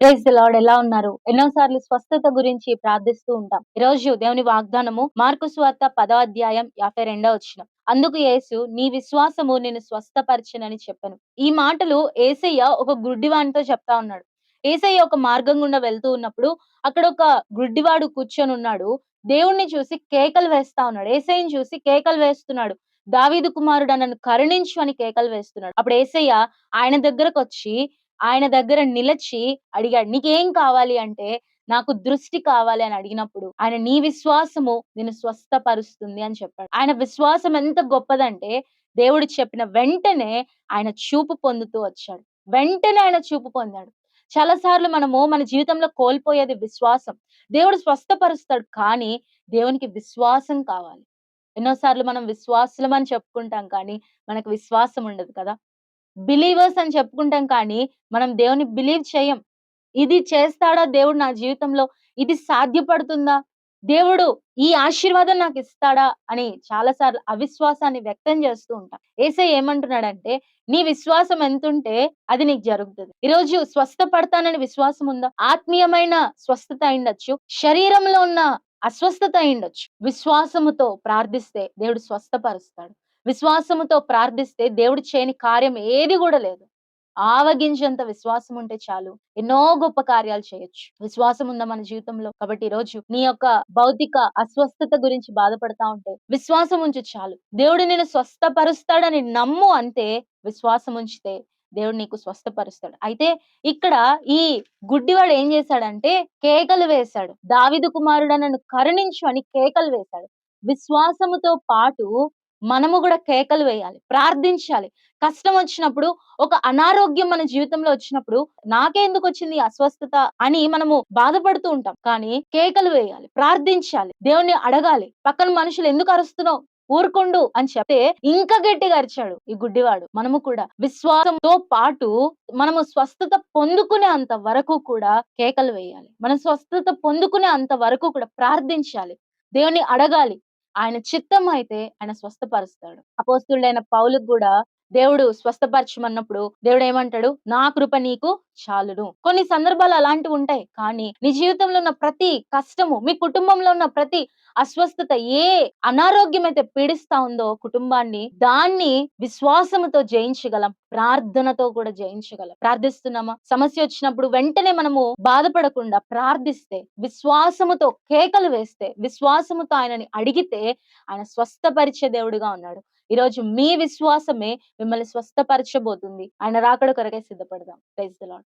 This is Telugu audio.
Praise the lord. ఎలా ఉన్నారు? ఎన్నో సార్లు స్వస్థత గురించి ప్రార్థిస్తూ ఉంటాం. ఈరోజు దేవుని వాగ్దానము మార్కు సువార్త 10వ అధ్యాయం 52వ వచనం. అందుకు యేసు నీ విశ్వాసము నిన్ను స్వస్థపరిచెనని చెప్పెను. ఈ మాటలు యేసయ్య ఒక గుడ్డివానితో చెప్తా ఉన్నాడు. యేసయ్య ఒక మార్గం గుండా వెళ్తూ ఉన్నప్పుడు అక్కడ ఒక గుడ్డివాడు కూర్చొనున్నాడు. దేవుణ్ణి చూసి కేకలు వేస్తా ఉన్నాడు. యేసయ్యని చూసి కేకలు వేస్తున్నాడు. దావీదు కుమారుడా నన్ను కరుణించు అని కేకలు వేస్తున్నాడు. అప్పుడు యేసయ్య ఆయన దగ్గరకొచ్చి ఆయన దగ్గర నిలిచి అడిగాడు. "నీకేం కావాలి?" అంటే, "నాకు దృష్టి కావాలి" అని అడిగినప్పుడు, ఆయన "నీ విశ్వాసము నిన్ను స్వస్థపరుస్తుంది" అని చెప్పాడు. ఆయన విశ్వాసం ఎంత గొప్పదంటే, దేవుడు చెప్పిన వెంటనే ఆయన చూపు పొందుతూ వచ్చాడు. వెంటనే ఆయన చూపు పొందాడు. చాలా సార్లు మనము మన జీవితంలో కోల్పోయేది విశ్వాసం. దేవుడు స్వస్థపరుస్తాడు. కానీ, దేవునికి విశ్వాసం కావాలి. ఎన్నో సార్లు మనం విశ్వాసులమని చెప్పుకుంటాం కానీ, మనకు విశ్వాసం ఉండదు కదా! బిలీవర్స్ అని చెప్పుకుంటాం కానీ, మనం దేవుని బిలీవ్ చేయం. ఇది చేస్తాడా దేవుడు నా జీవితంలో? ఇది సాధ్యపడుతుందా? దేవుడు ఈ ఆశీర్వాదం నాకిస్తాడా? అని చాలా సార్లు అవిశ్వాసాన్ని వ్యక్తం చేస్తూ ఉంటాం. యేసయ్య ఏమంటున్నాడంటే, నీ విశ్వాసం ఎంతుంటే అది నీకు జరుగుతది. ఈరోజు స్వస్థపడతానని విశ్వాసం ఉందా? ఆత్మీయమైన స్వస్థత అయుండొచ్చు. శరీరంలో ఉన్న అస్వస్థత అయుండొచ్చు. విశ్వాసముతో ప్రార్థిస్తే దేవుడు స్వస్థపరుస్తాడు. విశ్వాసముతో ప్రార్థిస్తే దేవుడు చేయని కార్యం ఏది గూడా లేదు. ఆవగింజంత విశ్వాసం ఉంటే చాలు. ఎన్నో గొప్ప కార్యాలు చేయొచ్చు. విశ్వాసం ఉందా మన జీవితంలో? కాబట్టి ఈరోజు నీ యొక్క భౌతిక అస్వస్థత గురించి బాధపడతా ఉంటే విశ్వాసం ఉంచు చాలు. దేవుడు నిన్ను స్వస్థపరుస్తాడని నమ్ము అంతే. విశ్వాసం ఉంచితే దేవుడు నీకు స్వస్థపరుస్తాడు. అయితే ఇక్కడ ఈ గుడ్డివాడు ఏం చేశాడంటే కేకలు వేశాడు. దావీదు కుమారుడా నన్ను కరుణించు అని కేకలు వేశాడు. విశ్వాసముతో పాటు మనము గూడా కేకలు వేయాలి. ప్రార్థించాలి. కష్టం వచ్చినప్పుడు, ఒక అనారోగ్యం మన జీవితంలో వచ్చినప్పుడు, నాకే ఎందుకొచ్చింది ఈ అస్వస్థత అని మనము బాధపడుతూ ఉంటాం. కానీ కేకలు వేయాలి. ప్రార్థించాలి. దేవుణ్ణి అడగాలి. పక్కన మనుషులు ఎందుకు అరుస్తున్నావు? ఊరుకుండు అని చెప్తే ఇంకా గట్టిగా అరిచాడు ఈ గుడ్డివాడు. మనము కూడా విశ్వాసంతో పాటు మనము స్వస్థత పొందుకునే అంత వరకు కూడా కేకలు వేయాలి. మనం స్వస్థత పొందుకునే అంత వరకు కూడా ప్రార్థించాలి. దేవుణ్ణి అడగాలి. ఆయన చిత్తం అయితే ఆయన స్వస్థపరుస్తాడు. అపోస్తలుడైన పౌలుకు గూడా దేవుడు స్వస్థపరచమన్నప్పుడు దేవుడు ఏమంటాడు? నా కృప నీకు చాలును. కొన్ని సందర్భాలు అలాంటివుంటాయి. కానీ నీ జీవితంలో ఉన్న ప్రతి కష్టము, మీ కుటుంబంలో ఉన్న ప్రతి అస్వస్థత, ఏ అనారోగ్యం అయితే పీడిస్తా ఉందో కుటుంబాన్ని, దాన్ని విశ్వాసముతో జయించగలం. ప్రార్థనతో కూడా జయించగలం. ప్రార్థిస్తున్నామా? సమస్య వచ్చినప్పుడు వెంటనే మనము బాధపడకుండా ప్రార్థిస్తే, విశ్వాసముతో కేకలు వేస్తే, విశ్వాసముతో ఆయనని అడిగితే ఆయన స్వస్థపరిచే దేవుడుగా ఉన్నాడు. ఈరోజు మీ విశ్వాసమే మిమ్మల్ని స్వస్థపరచబోతుంది. ఆయన రాకడ కొరకై సిద్ధపడదాం. Praise the lord.